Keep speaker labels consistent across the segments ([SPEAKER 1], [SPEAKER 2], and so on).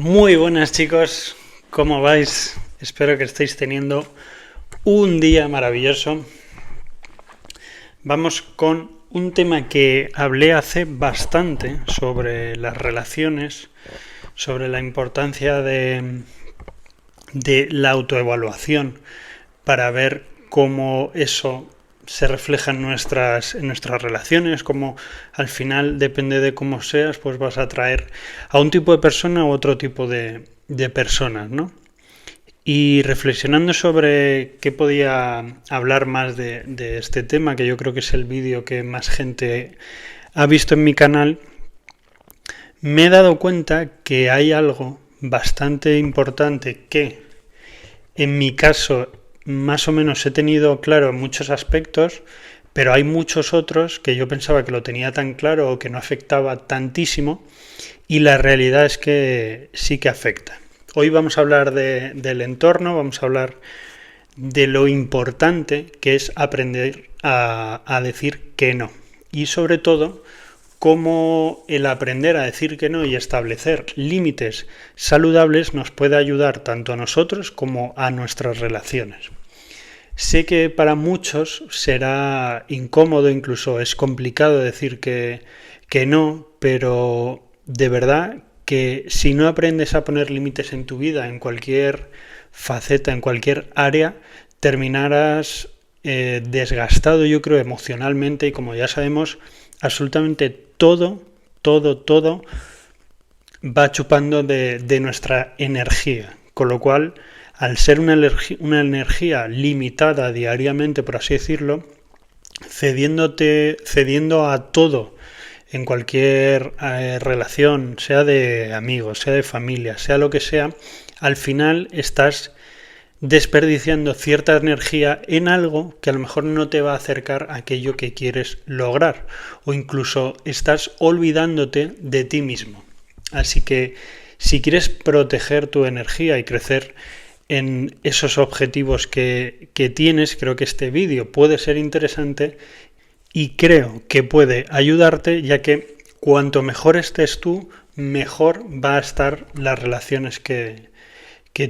[SPEAKER 1] Muy buenas chicos, ¿cómo vais? Espero que estéis teniendo un día maravilloso. Vamos con un tema que hablé hace bastante sobre las relaciones, sobre la importancia de la autoevaluación para ver cómo eso se refleja en nuestras relaciones, como al final depende de cómo seas, pues vas a atraer a un tipo de persona u otro tipo de personas, ¿no? Y reflexionando sobre qué podía hablar más de este tema, que yo creo que es el vídeo que más gente ha visto en mi canal, me he dado cuenta que hay algo bastante importante que en mi caso más o menos he tenido claro en muchos aspectos, pero hay muchos otros que yo pensaba que lo tenía tan claro o que no afectaba tantísimo, y la realidad es que sí que afecta. Hoy vamos a hablar del entorno, vamos a hablar de lo importante que es aprender a decir que no. Y sobre todo, cómo el aprender a decir que no y establecer límites saludables nos puede ayudar tanto a nosotros como a nuestras relaciones. Sé que para muchos será incómodo, incluso es complicado decir que no, pero de verdad que si no aprendes a poner límites en tu vida, en cualquier faceta, en cualquier área, terminarás desgastado, yo creo, emocionalmente, y como ya sabemos, absolutamente todo va chupando de nuestra energía, con lo cual, al ser una energía limitada diariamente, por así decirlo, cediendo a todo en cualquier relación, sea de amigos, sea de familia, sea lo que sea, al final estás desperdiciando cierta energía en algo que a lo mejor no te va a acercar a aquello que quieres lograr, o incluso estás olvidándote de ti mismo. Así que si quieres proteger tu energía y crecer en esos objetivos que tienes, creo que este vídeo puede ser interesante y creo que puede ayudarte, ya que cuanto mejor estés tú, mejor va a estar las relaciones que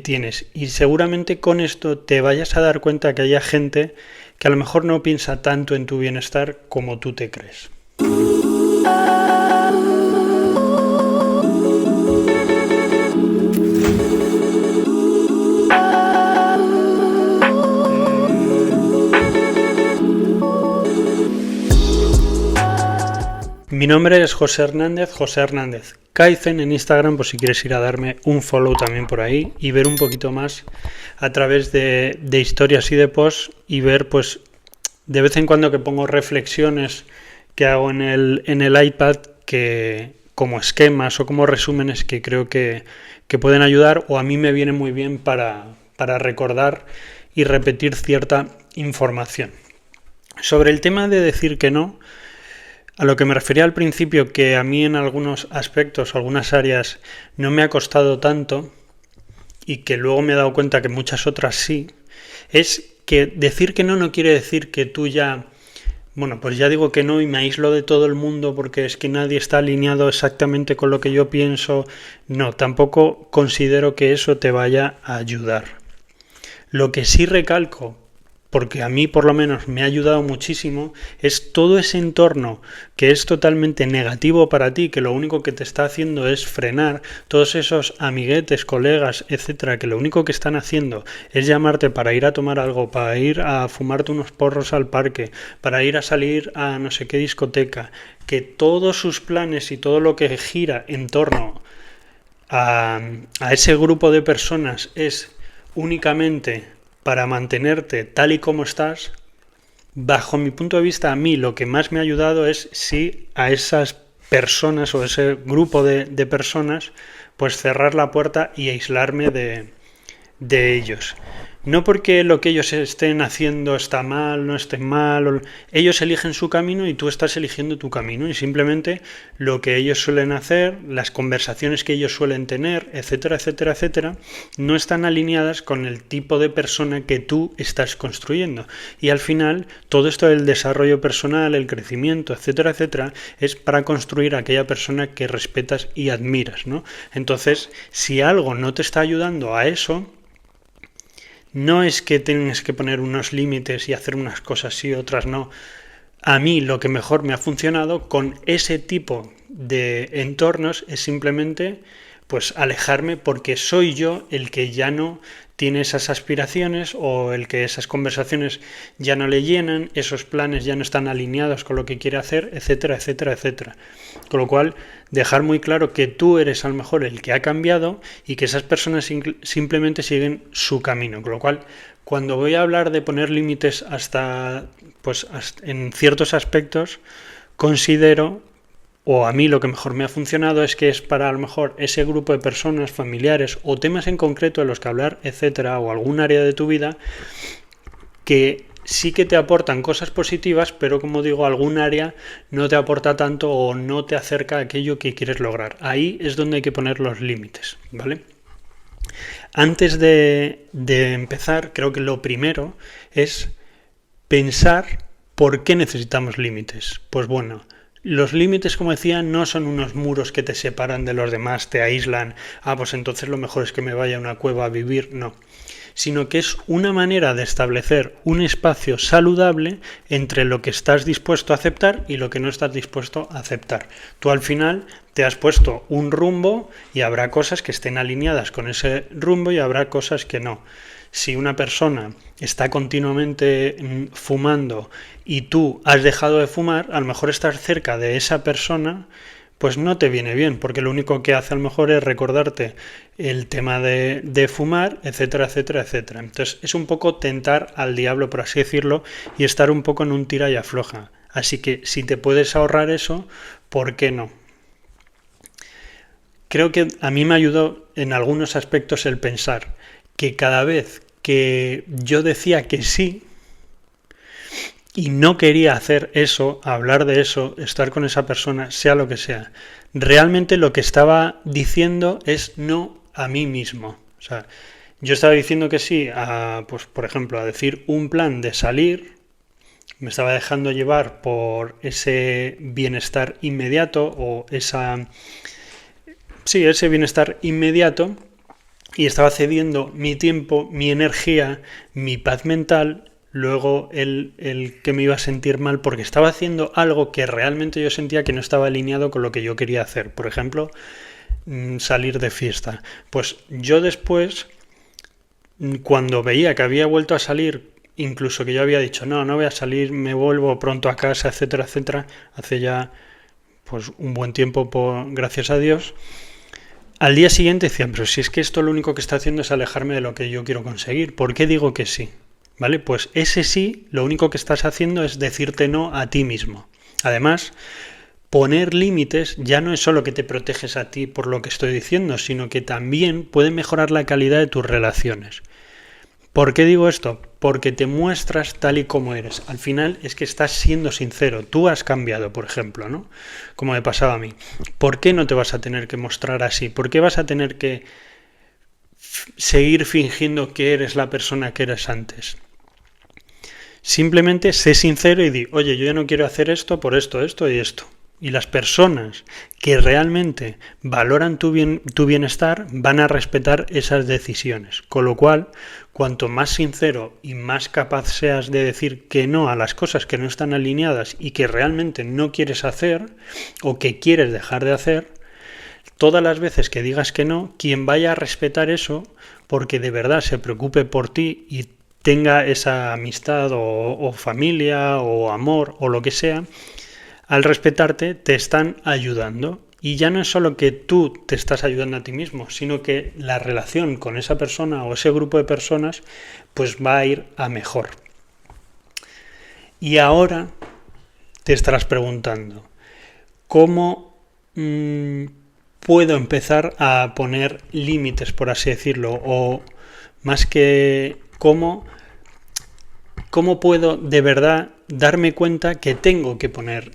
[SPEAKER 1] tienes. Y seguramente con esto te vayas a dar cuenta que haya gente que a lo mejor no piensa tanto en tu bienestar como tú te crees. Mi nombre es José Hernández Kaizen en Instagram, por si quieres ir a darme un follow también por ahí y ver un poquito más a través de historias y de posts, y ver pues de vez en cuando que pongo reflexiones que hago en el iPad, que como esquemas o como resúmenes que creo que pueden ayudar, o a mí me viene muy bien para recordar y repetir cierta información. Sobre el tema de decir que no, a lo que me refería al principio, que a mí en algunos aspectos, algunas áreas, no me ha costado tanto, y que luego me he dado cuenta que muchas otras sí, es que decir que no quiere decir que tú ya, bueno, pues ya digo que no y me aíslo de todo el mundo porque es que nadie está alineado exactamente con lo que yo pienso. No, tampoco considero que eso te vaya a ayudar. Lo que sí recalco, porque a mí por lo menos me ha ayudado muchísimo, es todo ese entorno que es totalmente negativo para ti, que lo único que te está haciendo es frenar, todos esos amiguetes, colegas, etcétera, que lo único que están haciendo es llamarte para ir a tomar algo, para ir a fumarte unos porros al parque, para ir a salir a no sé qué discoteca, que todos sus planes y todo lo que gira en torno a ese grupo de personas es únicamente para mantenerte tal y como estás. Bajo mi punto de vista, a mí lo que más me ha ayudado es sí a esas personas o ese grupo de personas, pues cerrar la puerta y aislarme de ellos. No porque lo que ellos estén haciendo está mal, no esté mal, ellos eligen su camino y tú estás eligiendo tu camino y simplemente lo que ellos suelen hacer, las conversaciones que ellos suelen tener, etcétera, etcétera, etcétera, no están alineadas con el tipo de persona que tú estás construyendo. Y al final, todo esto del desarrollo personal, el crecimiento, etcétera, etcétera, es para construir a aquella persona que respetas y admiras, ¿no? Entonces, si algo no te está ayudando a eso, no es que tienes que poner unos límites y hacer unas cosas sí, otras no. A mí lo que mejor me ha funcionado con ese tipo de entornos es simplemente pues alejarme porque soy yo el que ya no tiene esas aspiraciones o el que esas conversaciones ya no le llenan, esos planes ya no están alineados con lo que quiere hacer, etcétera, etcétera, etcétera. Con lo cual, dejar muy claro que tú eres a lo mejor el que ha cambiado y que esas personas simplemente siguen su camino. Con lo cual, cuando voy a hablar de poner límites hasta en ciertos aspectos, considero, o a mí lo que mejor me ha funcionado es que es para a lo mejor ese grupo de personas, familiares o temas en concreto de los que hablar, etcétera, o algún área de tu vida que sí que te aportan cosas positivas, pero como digo, algún área no te aporta tanto o no te acerca a aquello que quieres lograr. Ahí es donde hay que poner los límites, ¿vale? Antes de empezar, creo que lo primero es pensar por qué necesitamos límites. Pues bueno, los límites, como decía, no son unos muros que te separan de los demás, te aíslan, pues entonces lo mejor es que me vaya a una cueva a vivir, no. Sino que es una manera de establecer un espacio saludable entre lo que estás dispuesto a aceptar y lo que no estás dispuesto a aceptar. Tú al final te has puesto un rumbo y habrá cosas que estén alineadas con ese rumbo y habrá cosas que no. Si una persona está continuamente fumando y tú has dejado de fumar, a lo mejor estar cerca de esa persona pues no te viene bien, porque lo único que hace a lo mejor es recordarte el tema de fumar, etcétera, etcétera, etcétera. Entonces es un poco tentar al diablo, por así decirlo, y estar un poco en un tira y afloja. Así que si te puedes ahorrar eso, ¿por qué no? Creo que a mí me ayudó en algunos aspectos el pensar que cada vez que yo decía que sí y no quería hacer eso, hablar de eso, estar con esa persona, sea lo que sea, realmente lo que estaba diciendo es no a mí mismo. O sea, yo estaba diciendo que sí a, pues por ejemplo, a decir un plan de salir, me estaba dejando llevar por ese bienestar inmediato o ese bienestar inmediato, y estaba cediendo mi tiempo, mi energía, mi paz mental, luego el que me iba a sentir mal porque estaba haciendo algo que realmente yo sentía que no estaba alineado con lo que yo quería hacer. Por ejemplo, salir de fiesta. Pues yo después, cuando veía que había vuelto a salir, incluso que yo había dicho, no voy a salir, me vuelvo pronto a casa, etcétera, etcétera, hace ya pues un buen tiempo, gracias a Dios. Al día siguiente decían, pero si es que esto lo único que está haciendo es alejarme de lo que yo quiero conseguir, ¿por qué digo que sí? ¿Vale? Pues ese sí, lo único que estás haciendo es decirte no a ti mismo. Además, poner límites ya no es solo que te proteges a ti por lo que estoy diciendo, sino que también puede mejorar la calidad de tus relaciones. ¿Por qué digo esto? Porque te muestras tal y como eres. Al final es que estás siendo sincero. Tú has cambiado, por ejemplo, ¿no? Como me pasaba a mí. ¿Por qué no te vas a tener que mostrar así? ¿Por qué vas a tener que seguir fingiendo que eres la persona que eres antes? Simplemente sé sincero y di, oye, yo ya no quiero hacer esto por esto, esto y esto. Y las personas que realmente valoran tu bienestar van a respetar esas decisiones. Con lo cual, cuanto más sincero y más capaz seas de decir que no a las cosas que no están alineadas y que realmente no quieres hacer o que quieres dejar de hacer, todas las veces que digas que no, quien vaya a respetar eso, porque de verdad se preocupe por ti y tenga esa amistad o familia o amor o lo que sea, al respetarte te están ayudando. Y ya no es solo que tú te estás ayudando a ti mismo, sino que la relación con esa persona o ese grupo de personas pues va a ir a mejor. Y ahora te estarás preguntando, ¿cómo puedo empezar a poner límites, por así decirlo? O más que cómo puedo de verdad darme cuenta que tengo que poner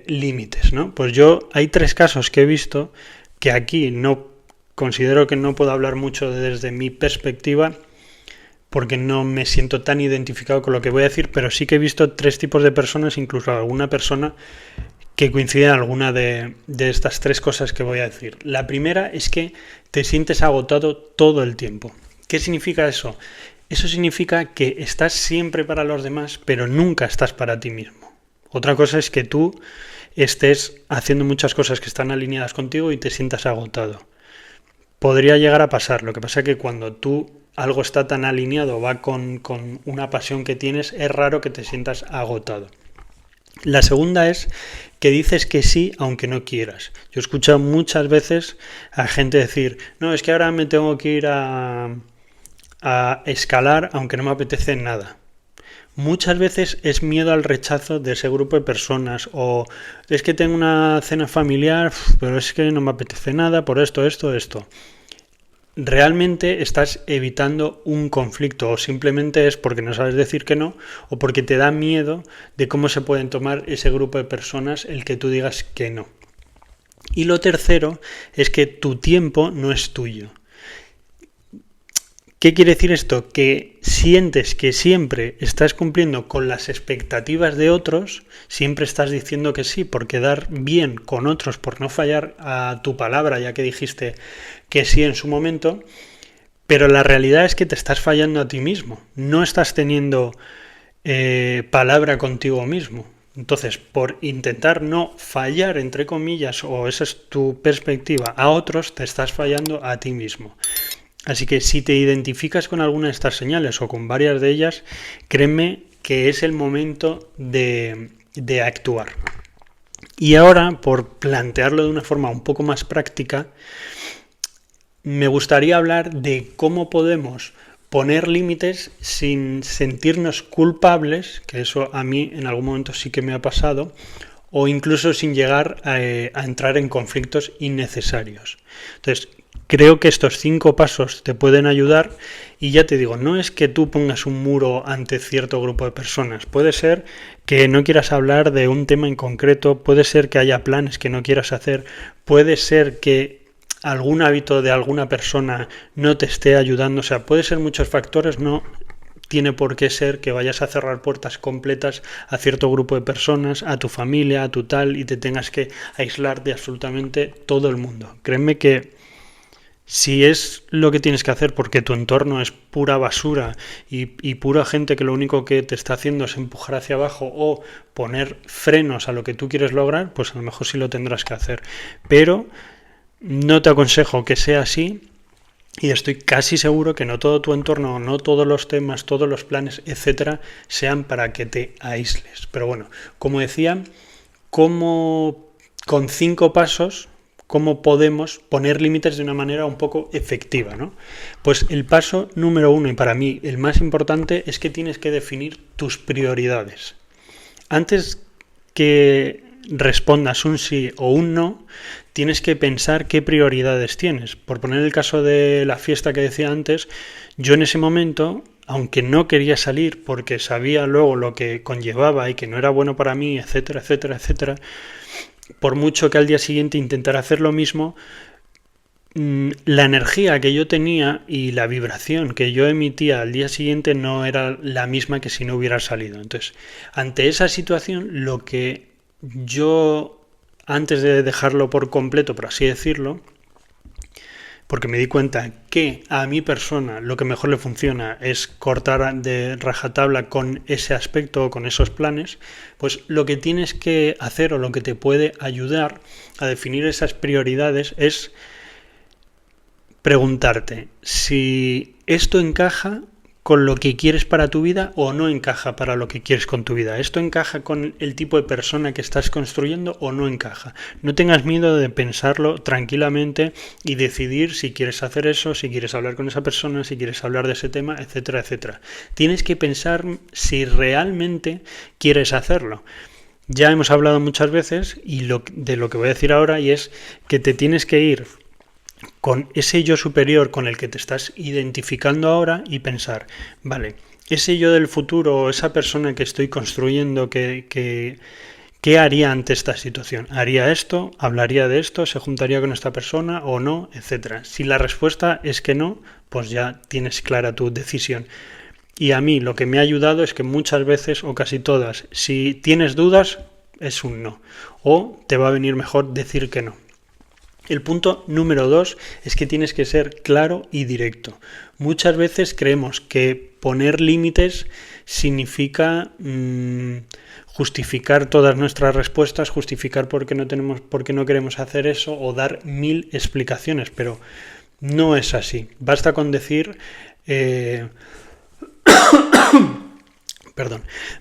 [SPEAKER 1] límites, ¿no? Pues hay 3 casos que he visto que aquí no considero que no puedo hablar mucho desde mi perspectiva porque no me siento tan identificado con lo que voy a decir, pero sí que he visto 3 tipos de personas, incluso alguna persona que coincide en alguna de estas 3 cosas que voy a decir. La primera es que te sientes agotado todo el tiempo. ¿Qué significa eso? Eso significa que estás siempre para los demás, pero nunca estás para ti mismo. Otra cosa es que tú estés haciendo muchas cosas que están alineadas contigo y te sientas agotado. Podría llegar a pasar. Lo que pasa es que cuando algo está tan alineado, va con una pasión que tienes, es raro que te sientas agotado. La segunda es que dices que sí aunque no quieras. Yo he escuchado muchas veces a gente decir, no, es que ahora me tengo que ir a escalar aunque no me apetece nada. Muchas veces es miedo al rechazo de ese grupo de personas, o es que tengo una cena familiar, pero es que no me apetece nada por esto. Realmente estás evitando un conflicto, o simplemente es porque no sabes decir que no, o porque te da miedo de cómo se pueden tomar ese grupo de personas el que tú digas que no. Y lo tercero es que tu tiempo no es tuyo. ¿Qué quiere decir esto? Que sientes que siempre estás cumpliendo con las expectativas de otros, siempre estás diciendo que sí por quedar bien con otros, por no fallar a tu palabra, ya que dijiste que sí en su momento, pero la realidad es que te estás fallando a ti mismo, no estás teniendo palabra contigo mismo. Entonces, por intentar no fallar, entre comillas, o esa es tu perspectiva, a otros, te estás fallando a ti mismo. Así que si te identificas con alguna de estas señales o con varias de ellas, créeme que es el momento de actuar. Y ahora, por plantearlo de una forma un poco más práctica, me gustaría hablar de cómo podemos poner límites sin sentirnos culpables, que eso a mí en algún momento sí que me ha pasado, o incluso sin llegar a entrar en conflictos innecesarios. Entonces, creo que estos 5 pasos te pueden ayudar y ya te digo, no es que tú pongas un muro ante cierto grupo de personas. Puede ser que no quieras hablar de un tema en concreto, puede ser que haya planes que no quieras hacer, puede ser que algún hábito de alguna persona no te esté ayudando, o sea, puede ser muchos factores, no tiene por qué ser que vayas a cerrar puertas completas a cierto grupo de personas, a tu familia, a tu tal, y te tengas que aislar de absolutamente todo el mundo. Créeme que si es lo que tienes que hacer porque tu entorno es pura basura y pura gente que lo único que te está haciendo es empujar hacia abajo o poner frenos a lo que tú quieres lograr, pues a lo mejor sí lo tendrás que hacer. Pero no te aconsejo que sea así y estoy casi seguro que no todo tu entorno, no todos los temas, todos los planes, etcétera, sean para que te aísles. Pero bueno, como decía, con 5 pasos, ¿cómo podemos poner límites de una manera un poco efectiva, ¿no? Pues el paso número 1, y para mí el más importante, es que tienes que definir tus prioridades. Antes que respondas un sí o un no, tienes que pensar qué prioridades tienes. Por poner el caso de la fiesta que decía antes, yo en ese momento, aunque no quería salir porque sabía luego lo que conllevaba y que no era bueno para mí, etcétera, por mucho que al día siguiente intentara hacer lo mismo, la energía que yo tenía y la vibración que yo emitía al día siguiente no era la misma que si no hubiera salido. Entonces, ante esa situación, lo que yo, antes de dejarlo por completo, por así decirlo, porque me di cuenta que a mi persona lo que mejor le funciona es cortar de rajatabla con ese aspecto o con esos planes, pues lo que tienes que hacer o lo que te puede ayudar a definir esas prioridades es preguntarte si esto encaja con lo que quieres para tu vida o no encaja para lo que quieres con tu vida. ¿Esto encaja con el tipo de persona que estás construyendo o no encaja? No tengas miedo de pensarlo tranquilamente y decidir si quieres hacer eso, si quieres hablar con esa persona, si quieres hablar de ese tema, etcétera, etcétera. Tienes que pensar si realmente quieres hacerlo. Ya hemos hablado muchas veces de lo que voy a decir ahora, y es que te tienes que ir con ese yo superior con el que te estás identificando ahora y pensar, vale, ese yo del futuro o esa persona que estoy construyendo, ¿qué haría ante esta situación? ¿Haría esto? ¿Hablaría de esto? ¿Se juntaría con esta persona o no? Etcétera. Si la respuesta es que no, pues ya tienes clara tu decisión. Y a mí lo que me ha ayudado es que muchas veces, o casi todas, si tienes dudas, es un no. O te va a venir mejor decir que no. El punto número 2 es que tienes que ser claro y directo. Muchas veces creemos que poner límites significa justificar todas nuestras respuestas, justificar por qué no queremos hacer eso o dar 1000 explicaciones, pero no es así. Basta con decir...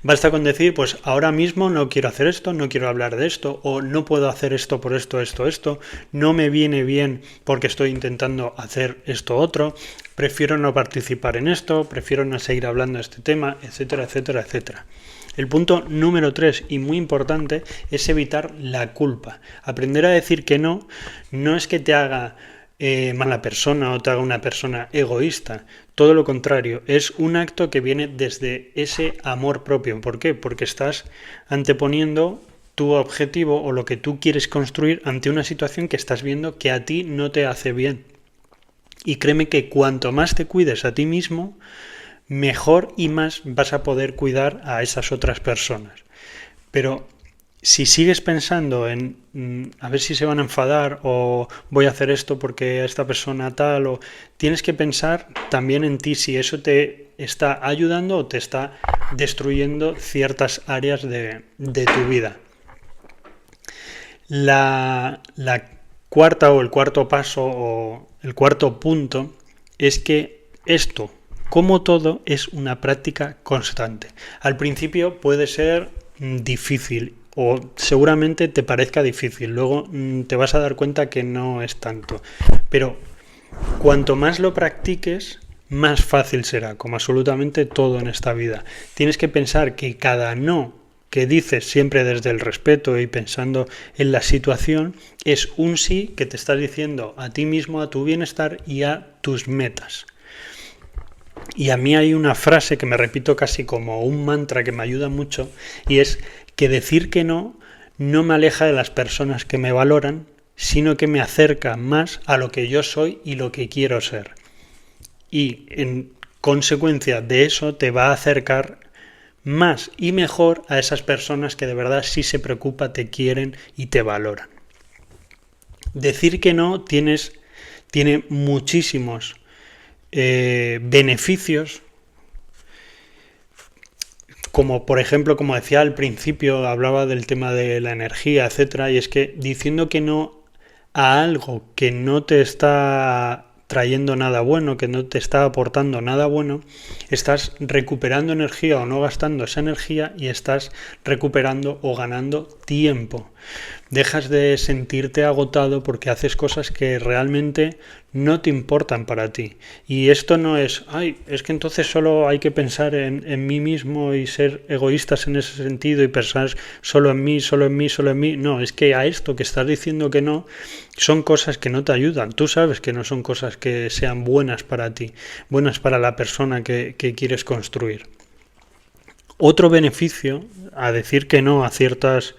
[SPEAKER 1] basta con decir, pues ahora mismo no quiero hacer esto, no quiero hablar de esto, o no puedo hacer esto por esto, no me viene bien porque estoy intentando hacer esto otro, prefiero no participar en esto, prefiero no seguir hablando de este tema, etcétera, etcétera, etcétera. El punto número 3 y muy importante es evitar la culpa. Aprender a decir que no es que te haga mala persona o te haga una persona egoísta. Todo lo contrario, es un acto que viene desde ese amor propio. ¿Por qué? Porque estás anteponiendo tu objetivo o lo que tú quieres construir ante una situación que estás viendo que a ti no te hace bien. Y créeme que cuanto más te cuides a ti mismo, mejor y más vas a poder cuidar a esas otras personas. Pero si sigues pensando en a ver si se van a enfadar o voy a hacer esto porque a esta persona tal, o tienes que pensar también en ti si eso te está ayudando o te está destruyendo ciertas áreas de tu vida. La cuarta o el cuarto paso o el cuarto punto es que esto, como todo, es una práctica constante. Al principio puede ser difícil o seguramente te parezca difícil, luego te vas a dar cuenta que no es tanto, pero cuanto más lo practiques, más fácil será, como absolutamente todo en esta vida. Tienes que pensar que cada no que dices siempre desde el respeto y pensando en la situación es un sí que te estás diciendo a ti mismo, a tu bienestar y a tus metas. Y a mí hay una frase que me repito casi como un mantra que me ayuda mucho y es que decir que no me aleja de las personas que me valoran, sino que me acerca más a lo que yo soy y lo que quiero ser. Y en consecuencia de eso te va a acercar más y mejor a esas personas que de verdad sí se preocupan, te quieren y te valoran. Decir que no tiene muchísimos beneficios, como por ejemplo, como decía al principio, hablaba del tema de la energía, etcétera, y es que diciendo que no a algo que no te está trayendo nada bueno, que no te está aportando nada bueno, estás recuperando energía o no gastando esa energía y estás recuperando o ganando tiempo. Dejas de sentirte agotado porque haces cosas que realmente no te importan para ti. Y esto no es, es que entonces solo hay que pensar en mí mismo y ser egoístas en ese sentido y pensar solo en mí, solo en mí, solo en mí. No, es que a esto que estás diciendo que no, son cosas que no te ayudan. Tú sabes que no son cosas que sean buenas para ti, buenas para la persona que quieres construir. Otro beneficio a decir que no a ciertos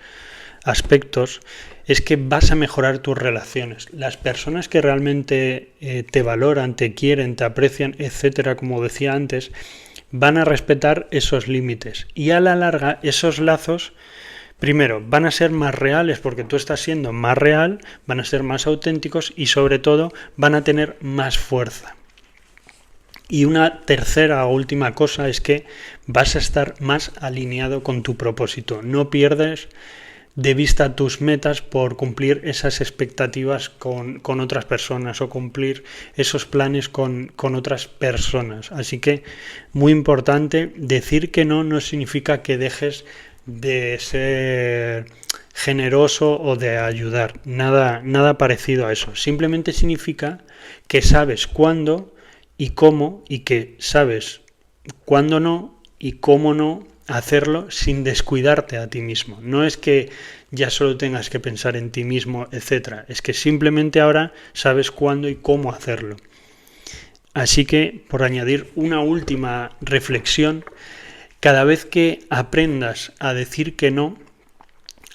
[SPEAKER 1] aspectos es que vas a mejorar tus relaciones. Las personas que realmente te valoran, te quieren, te aprecian, etcétera, como decía antes, van a respetar esos límites y a la larga esos lazos, primero, van a ser más reales porque tú estás siendo más real, van a ser más auténticos y sobre todo van a tener más fuerza. Y una tercera o última cosa es que vas a estar más alineado con tu propósito. No pierdes de vista tus metas por cumplir esas expectativas con otras personas o cumplir esos planes con otras personas. Así que muy importante, decir que no significa que dejes de ser generoso o de ayudar. Nada parecido a eso. Simplemente significa que sabes cuándo y cómo y que sabes cuándo no y cómo no hacerlo sin descuidarte a ti mismo. No es que ya solo tengas que pensar en ti mismo, etc. Es que simplemente ahora sabes cuándo y cómo hacerlo. Así que, por añadir una última reflexión, cada vez que aprendas a decir que no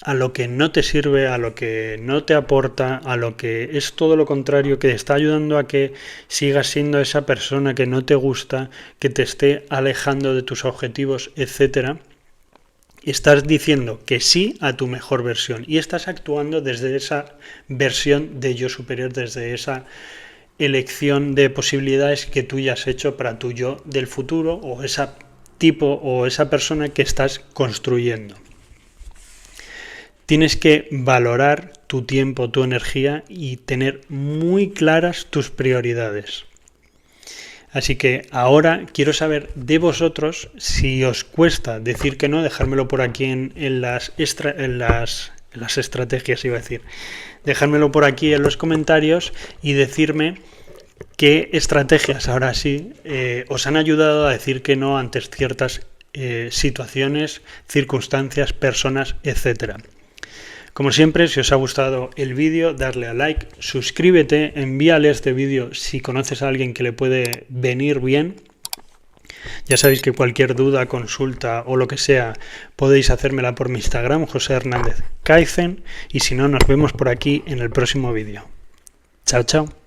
[SPEAKER 1] a lo que no te sirve, a lo que no te aporta, a lo que es todo lo contrario, que te está ayudando a que sigas siendo esa persona que no te gusta, que te esté alejando de tus objetivos, etc., estás diciendo que sí a tu mejor versión y estás actuando desde esa versión de yo superior, desde esa elección de posibilidades que tú ya has hecho para tu yo del futuro o esa tipo o esa persona que estás construyendo. Tienes que valorar tu tiempo, tu energía y tener muy claras tus prioridades. Así que ahora quiero saber de vosotros si os cuesta decir que no, dejármelo por aquí en las estrategias, iba a decir. Dejármelo por aquí en los comentarios y decirme qué estrategias ahora sí os han ayudado a decir que no ante ciertas situaciones, circunstancias, personas, etc. Como siempre, si os ha gustado el vídeo, darle a like, suscríbete, envíale este vídeo si conoces a alguien que le puede venir bien. Ya sabéis que cualquier duda, consulta o lo que sea, podéis hacérmela por mi Instagram, José Hernández Kaizen, y si no, nos vemos por aquí en el próximo vídeo. Chao, chao.